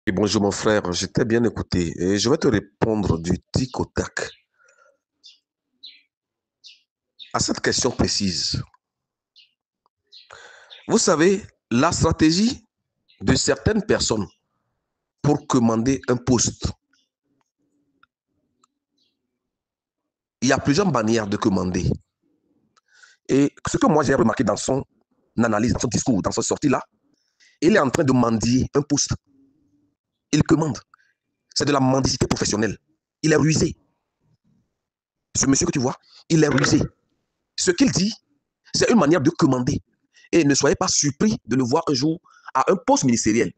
Et bonjour mon frère, je t'ai bien écouté et je vais te répondre du tic au tac à cette question précise. Vous savez, la stratégie de certaines personnes pour commander un poste, il y a plusieurs manières de commander. Et ce que moi j'ai remarqué dans son analyse, dans son discours, dans sa sortie-là, il est en train de mendier un poste. Il commande. C'est de la mendicité professionnelle. Il est rusé. Ce monsieur que tu vois, il est rusé. Ce qu'il dit, c'est une manière de commander. Et ne soyez pas surpris de le voir un jour à un poste ministériel.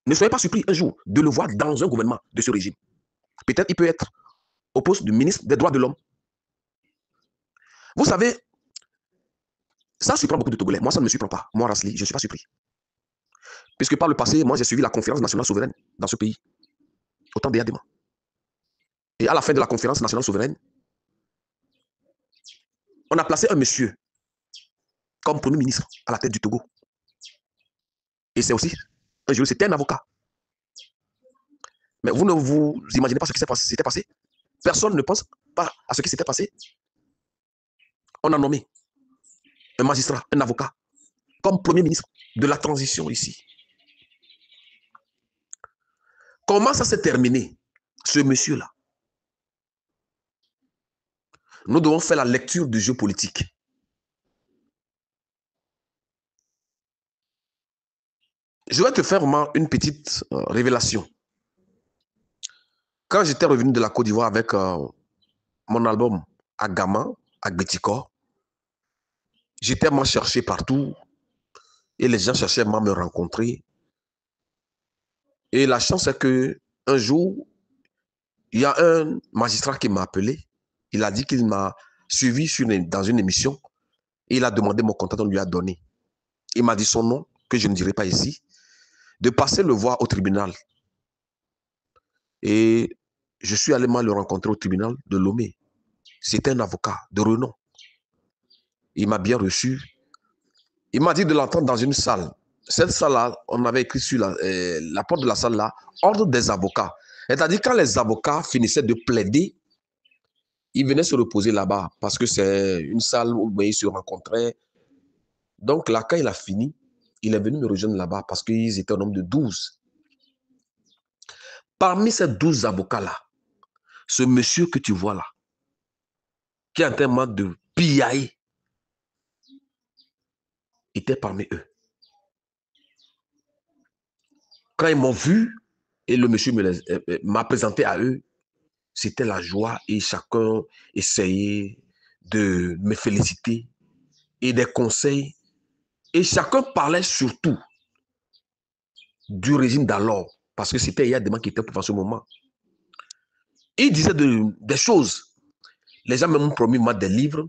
Ne soyez pas surpris un jour de le voir dans un gouvernement de ce régime. Peut-être il peut être au poste de ministre des droits de l'homme. Vous savez, ça surprend beaucoup de Togolais. Moi, ça ne me surprend pas. Moi, Rasli, je ne suis pas surpris. Puisque par le passé, moi, j'ai suivi la conférence nationale souveraine dans ce pays, au temps d'Eyadema. Et à la fin de la conférence nationale souveraine, on a placé un monsieur comme premier ministre à la tête du Togo. Et c'est aussi, un jour, c'était un avocat. Mais vous ne vous imaginez pas ce qui s'était passé. Personne ne pense pas à ce qui s'était passé. On a nommé un magistrat, un avocat, comme premier ministre de la transition ici. Comment ça s'est terminé, ce monsieur-là? Nous devons faire la lecture du jeu politique. Je vais te faire une petite révélation. Quand j'étais revenu de la Côte d'Ivoire avec mon album Agama, Agbetikor, j'étais cherché partout et les gens cherchaient à me rencontrer. Et la chance est que un jour, il y a un magistrat qui m'a appelé. Il a dit qu'il m'a suivi dans une émission. Et il a demandé mon contact, on lui a donné. Il m'a dit son nom, que je ne dirai pas ici, de passer le voir au tribunal. Et je suis allé le rencontrer au tribunal de Lomé. C'était un avocat de renom. Il m'a bien reçu. Il m'a dit de l'entendre dans une salle. Cette salle-là, on avait écrit sur la porte de la salle-là, ordre des avocats. C'est-à-dire quand les avocats finissaient de plaider, ils venaient se reposer là-bas parce que c'est une salle où ils se rencontraient. Donc là, quand il a fini, il est venu me rejoindre là-bas parce qu'ils étaient au nombre de 12. Parmi ces 12 avocats-là, ce monsieur que tu vois là, qui est en train de pillailler, était parmi eux. Quand ils m'ont vu et le monsieur m'a présenté à eux, c'était la joie et chacun essayait de me féliciter et des conseils. Et chacun parlait surtout du régime d'alors, parce que c'était Eyadema qui était pour ce moment. Il disait des choses. Les gens m'ont promis moi des livres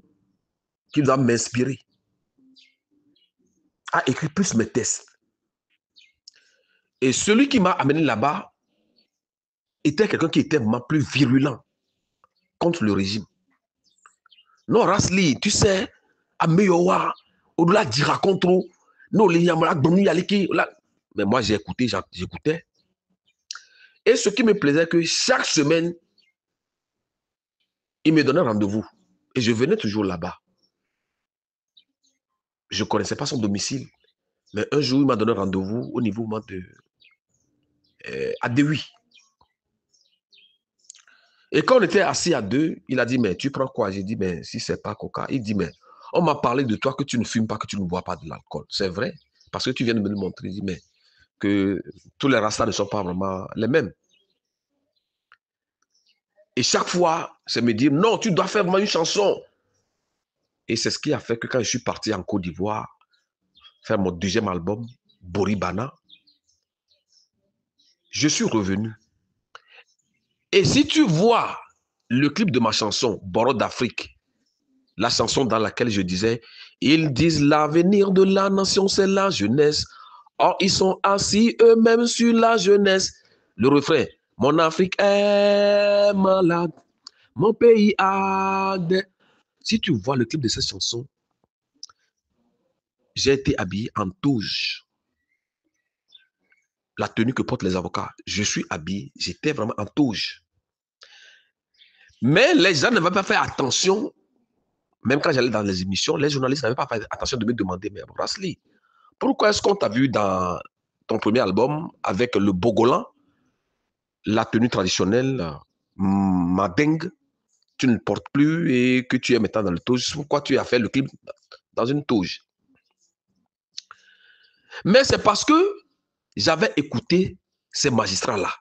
qui doivent m'inspirer à écrire plus mes textes. Et celui qui m'a amené là-bas était quelqu'un qui était vraiment plus virulent contre le régime. Non, Rasli, tu sais, à Meyowa, au-delà d'y raconter, non, les mais moi, j'ai écouté, j'écoutais. Et ce qui me plaisait, que chaque semaine, il me donnait rendez-vous. Et je venais toujours là-bas. Je ne connaissais pas son domicile. Mais un jour, il m'a donné rendez-vous au niveau de Adewi. Et quand on était assis à deux, il a dit, mais tu prends quoi? J'ai dit, mais si c'est pas coca. Il dit, mais on m'a parlé de toi que tu ne fumes pas, que tu ne bois pas de l'alcool. C'est vrai. Parce que tu viens de me le montrer. Il dit, mais que tous les rastas ne sont pas vraiment les mêmes. Et chaque fois, c'est me dire, non, tu dois faire vraiment une chanson. Et c'est ce qui a fait que quand je suis parti en Côte d'Ivoire, faire mon deuxième album, Boribana, je suis revenu. Et si tu vois le clip de ma chanson, Boro d'Afrique, la chanson dans laquelle je disais, ils disent l'avenir de la nation, c'est la jeunesse. Or, ils sont assis eux-mêmes sur la jeunesse. Le refrain, mon Afrique est malade, mon pays a des... Si tu vois le clip de cette chanson, j'ai été habillé en touche. la tenue que portent les avocats. Je suis habillé, j'étais vraiment en toge. Mais les gens n'avaient pas fait attention, même quand j'allais dans les émissions, les journalistes n'avaient pas fait attention de me demander, mais Rasli, pourquoi est-ce qu'on t'a vu dans ton premier album avec le Bogolan, la tenue traditionnelle, Madeng, tu ne le portes plus et que tu es maintenant dans le toge. Pourquoi tu as fait le clip dans une toge? Mais c'est parce que j'avais écouté ces magistrats-là.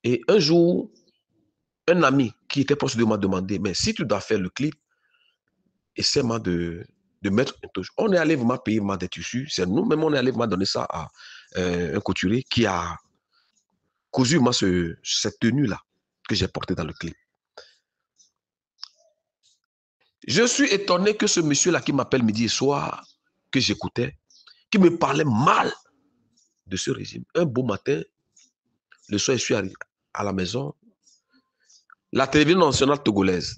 Et un jour, un ami qui était proche de moi m'a demandé, mais si tu dois faire le clip, essaie-moi de mettre une touche. On est allé vraiment payer des tissus. C'est nous-mêmes, on est allé vraiment donner ça à un couturier qui a cousu moi cette tenue-là que j'ai portée dans le clip. Je suis étonné que ce monsieur-là qui m'appelle midi et soir, que j'écoutais, qui me parlait mal de ce régime. Un beau matin, le soir, je suis arrivé à la maison. La télévision nationale togolaise,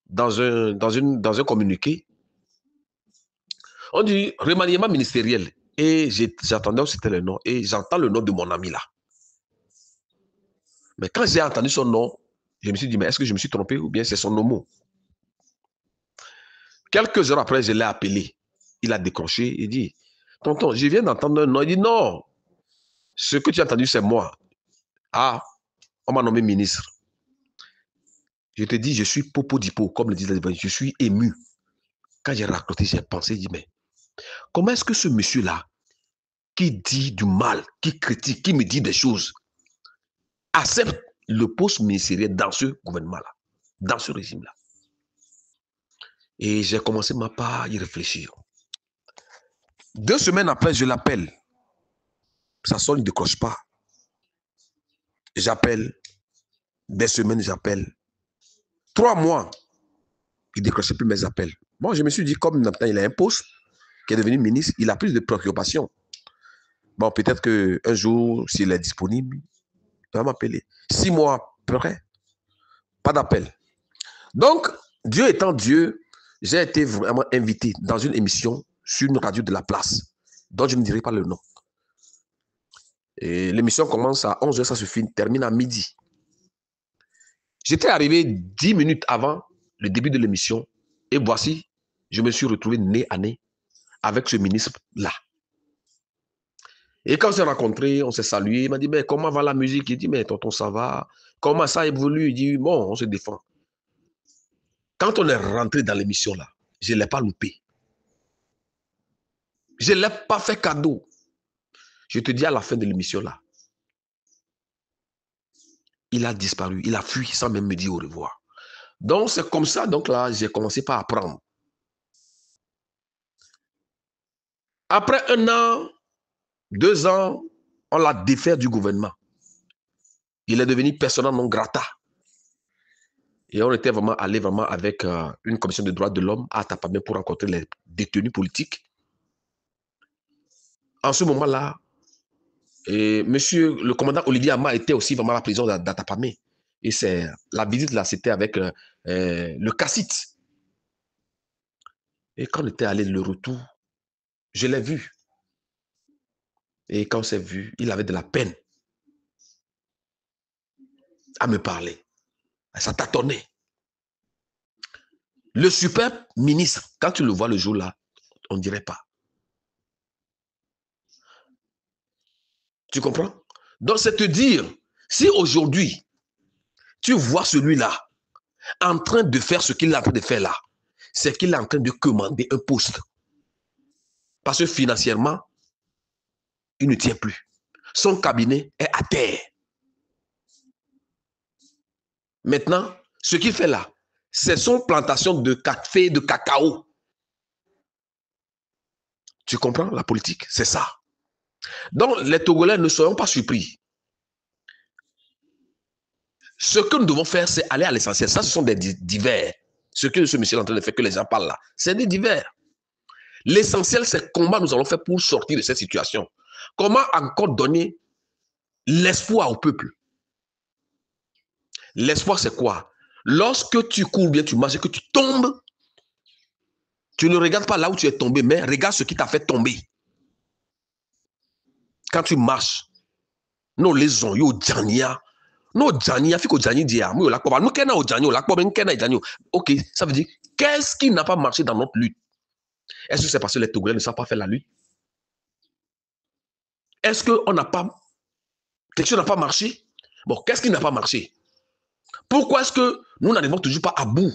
dans un communiqué, on dit remaniement ministériel. Et j'attendais où c'était le nom. Et j'entends le nom de mon ami là. Mais quand j'ai entendu son nom, je me suis dit, mais est-ce que je me suis trompé ou bien c'est son nom? Quelques heures après, je l'ai appelé. Il a décroché. Il dit, tonton, je viens d'entendre un nom. Il dit, non, ce que tu as entendu, c'est moi. Ah, on m'a nommé ministre. Je te dis, je suis popo dipo, comme le disent les Évangiles. Je suis ému. Quand j'ai raconté, j'ai pensé, dit, mais comment est-ce que ce monsieur-là, qui dit du mal, qui critique, qui me dit des choses, accepte le poste ministériel dans ce gouvernement-là, dans ce régime-là? Et j'ai commencé ma part à y réfléchir. 2 semaines après, je l'appelle. Ça sonne, il ne décroche pas. J'appelle. Des semaines, j'appelle. 3 mois, il ne décrochait plus mes appels. Bon, je me suis dit, comme maintenant il a un poste, qui est devenu ministre, il a plus de préoccupations. Bon, peut-être qu'un jour, s'il est disponible, il va m'appeler. 6 mois après, pas d'appel. Donc, Dieu étant Dieu, j'ai été vraiment invité dans une émission sur une radio de la place, dont je ne dirai pas le nom. Et l'émission commence à 11h, ça se termine à midi. J'étais arrivé 10 minutes avant le début de l'émission et voici, je me suis retrouvé nez à nez avec ce ministre-là. Et quand on s'est rencontrés, on s'est salué, il m'a dit, mais comment va la musique? Il dit, mais tonton, ça va. Comment ça évolue? Il dit, bon, on se défend. Quand on est rentré dans l'émission là, je ne l'ai pas loupé. Je ne l'ai pas fait cadeau. Je te dis à la fin de l'émission là, il a disparu, il a fui sans même me dire au revoir. Donc c'est comme ça, donc là, j'ai commencé par apprendre. Après 1 an, 2 ans, on l'a défait du gouvernement. Il est devenu persona non grata. Et on était vraiment allé avec une commission de droits de l'homme à Tapamé pour rencontrer les détenus politiques. En ce moment-là, monsieur le commandant Olivier Ama était aussi vraiment à la prison d'Atapamé. Et la visite là, c'était avec le cassite. Et quand on était allé le retour, je l'ai vu. Et quand on s'est vu, il avait de la peine à me parler. Ça tâtonnait. Le super ministre, quand tu le vois le jour-là, on ne dirait pas. Tu comprends? Donc, c'est te dire, si aujourd'hui, tu vois celui-là en train de faire ce qu'il est en train de faire là, c'est qu'il est en train de commander un poste. Parce que financièrement, il ne tient plus. Son cabinet est à terre. Maintenant, ce qu'il fait là, c'est son plantation de café, de cacao. Tu comprends la politique? C'est ça. Donc, les Togolais ne seront pas surpris. Ce que nous devons faire, c'est aller à l'essentiel. Ça, ce sont des divers. Ce que ce monsieur est en train de faire, que les gens parlent là, c'est des divers. L'essentiel, c'est comment nous allons faire pour sortir de cette situation. Comment encore donner l'espoir au peuple. L'espoir, c'est quoi? Lorsque tu cours bien, tu marches et que tu tombes, tu ne regardes pas là où tu es tombé, mais regarde ce qui t'a fait tomber. quand tu marches, nous les ont yo Djania. Nous Djania, fiko Djani dia. Nous la quoi, nous kena au Djani, la quoi, ben kena Djani. Ok, ça veut dire qu'est-ce qui n'a pas marché dans notre lutte? Est-ce que c'est parce que les Togolais ne savent pas faire la lutte? Est-ce qu'on n'a pas quelque chose n'a pas marché? Bon, qu'est-ce qui n'a pas marché? Pourquoi est-ce que nous n'arrivons toujours pas à bout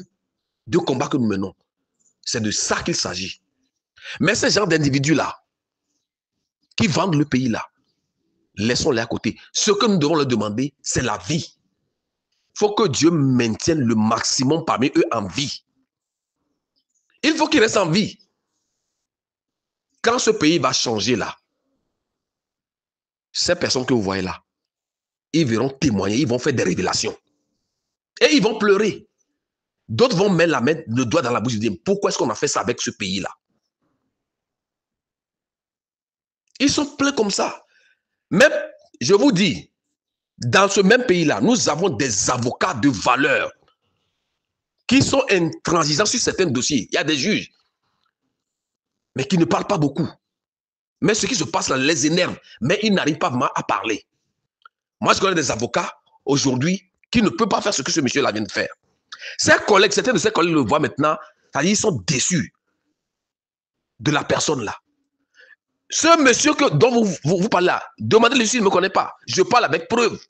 du combat que nous menons? C'est de ça qu'il s'agit. Mais ces gens d'individus-là, qui vendent le pays-là, laissons-les à côté. Ce que nous devons leur demander, c'est la vie. Il faut que Dieu maintienne le maximum parmi eux en vie. Il faut qu'ils restent en vie. Quand ce pays va changer là, ces personnes que vous voyez là, ils verront témoigner, ils vont faire des révélations. Et ils vont pleurer. D'autres vont mettre le doigt dans la bouche et dire, pourquoi est-ce qu'on a fait ça avec ce pays-là? Ils sont pleins comme ça. Même, je vous dis, dans ce même pays-là, nous avons des avocats de valeur qui sont intransigeants sur certains dossiers. Il y a des juges, mais qui ne parlent pas beaucoup. Mais ce qui se passe là les énerve, mais ils n'arrivent pas vraiment à parler. Moi, je connais des avocats aujourd'hui qui ne peuvent pas faire ce que ce monsieur-là vient de faire. Ses collègues, certains de ses collègues le voient maintenant, c'est-à-dire ils sont déçus de la personne là. Ce monsieur dont vous parlez là, demandez-lui s'il ne me connaît pas. Je parle avec preuve.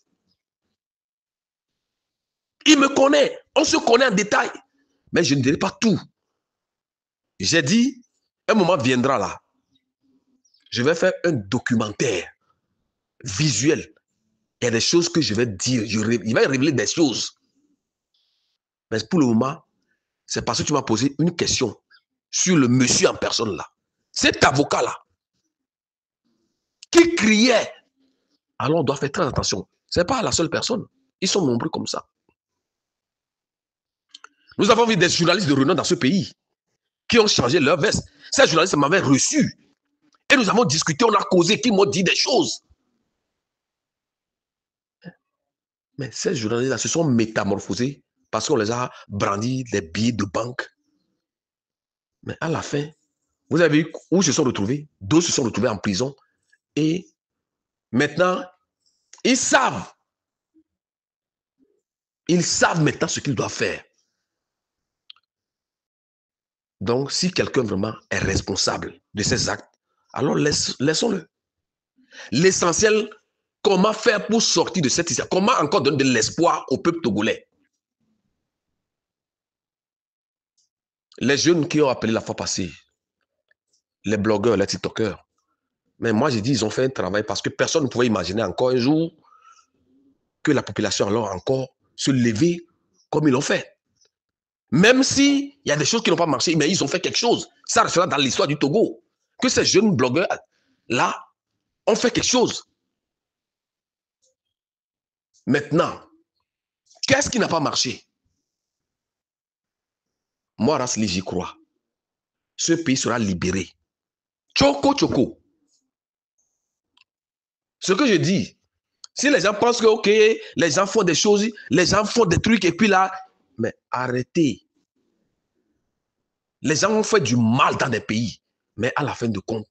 Il me connaît. On se connaît en détail. Mais je ne dirai pas tout. J'ai dit, un moment viendra là. Je vais faire un documentaire visuel. Il y a des choses que je vais dire. Il va révéler des choses. Mais pour le moment, c'est parce que tu m'as posé une question sur le monsieur en personne là. Cet avocat là, qui criait. Alors on doit faire très attention. Ce n'est pas la seule personne. Ils sont nombreux comme ça. Nous avons vu des journalistes de renom dans ce pays qui ont changé leur veste. Ces journalistes m'avaient reçu. Et nous avons discuté, on a causé, qui m'ont dit des choses. Mais ces journalistes-là se sont métamorphosés parce qu'on les a brandis des billets de banque. Mais à la fin, vous avez vu où ils se sont retrouvés? D'autres se sont retrouvés en prison. Et maintenant, ils savent. Ils savent maintenant ce qu'ils doivent faire. Donc, si quelqu'un vraiment est responsable de ces actes, alors laissons-le. L'essentiel, comment faire pour sortir de cette histoire? Comment encore donner de l'espoir au peuple togolais? Les jeunes qui ont appelé la fois passée, les blogueurs, les tiktokers, mais moi j'ai dit ils ont fait un travail parce que personne ne pouvait imaginer encore un jour que la population alors encore se lever comme ils l'ont fait. Même s'il y a des choses qui n'ont pas marché, mais ils ont fait quelque chose. Ça restera dans l'histoire du Togo. Que ces jeunes blogueurs-là ont fait quelque chose. Maintenant, qu'est-ce qui n'a pas marché? Moi, Rasli, j'y crois. Ce pays sera libéré. Choco, choco. Ce que je dis, si les gens pensent que, ok, les gens font des choses, les gens font des trucs, et puis là, mais arrêtez. Les gens ont fait du mal dans des pays, mais à la fin de compte,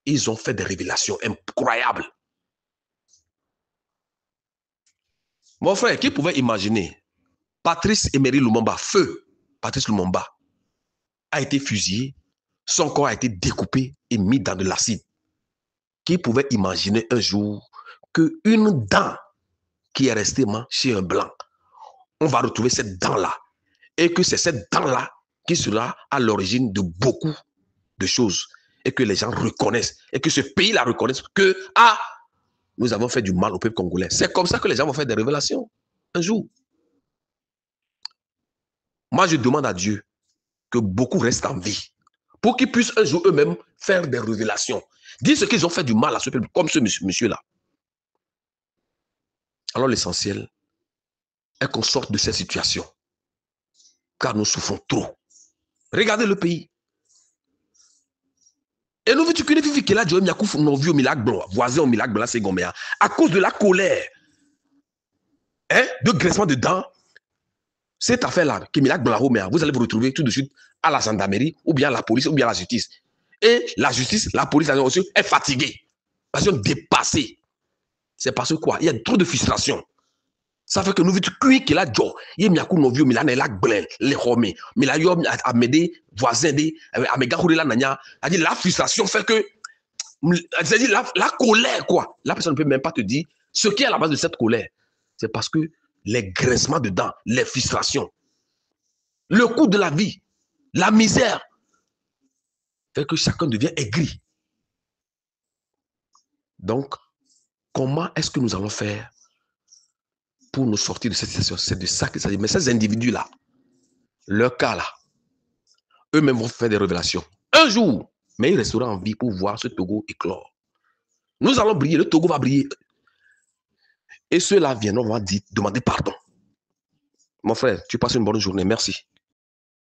ils ont fait des révélations incroyables. Mon frère, qui pouvait imaginer Patrice Emery Lumumba, feu Patrice Lumumba, a été fusillé, son corps a été découpé et mis dans de l'acide. Qui pouvait imaginer un jour qu'une dent qui est restée chez un blanc, on va retrouver cette dent-là, et que c'est cette dent-là qui sera à l'origine de beaucoup de choses, et que les gens reconnaissent, et que ce pays-là reconnaisse que, ah, nous avons fait du mal au peuple congolais. C'est comme ça que les gens vont faire des révélations, un jour. Moi, je demande à Dieu que beaucoup restent en vie, pour qu'ils puissent un jour eux-mêmes faire des révélations, dire ce qu'ils ont fait du mal à ce peuple, comme ce monsieur-là. Alors l'essentiel est qu'on sorte de cette situation, car nous souffrons trop. Regardez le pays. Et nous, tu connais que là, Joël Miakouf, nos vieux Milag Blanc, voisins au Milag Blanc, c'est Goméa, à cause de la colère, hein, de graissement de dents, cette affaire-là, qui Milag Blanc, vous allez vous retrouver tout de suite à la gendarmerie, ou bien à la police, ou bien à la justice. Et la justice, la police aussi est fatiguée. passion dépassée. C'est parce que quoi? Il y a trop de frustration. Ça fait que nous vite cuit qu'il a jo. Il y a un novio, mais là, il a glen, les hommes. Mais là, il y a mes voisins, à mes gars, la frustration fait que, c'est-à-dire la colère, quoi. La personne ne peut même pas te dire ce qui est à la base de cette colère. C'est parce que les graissements dedans, les frustrations, le coût de la vie, la misère, fait que chacun devient aigri. Donc, comment est-ce que nous allons faire pour nous sortir de cette situation? C'est de ça qu'il s'agit. Mais ces individus-là, leur cas-là, eux-mêmes vont faire des révélations. Un jour, mais ils resteront en vie pour voir ce Togo éclore. Nous allons briller, le Togo va briller. Et ceux-là viendront demander pardon. Mon frère, tu passes une bonne journée. Merci.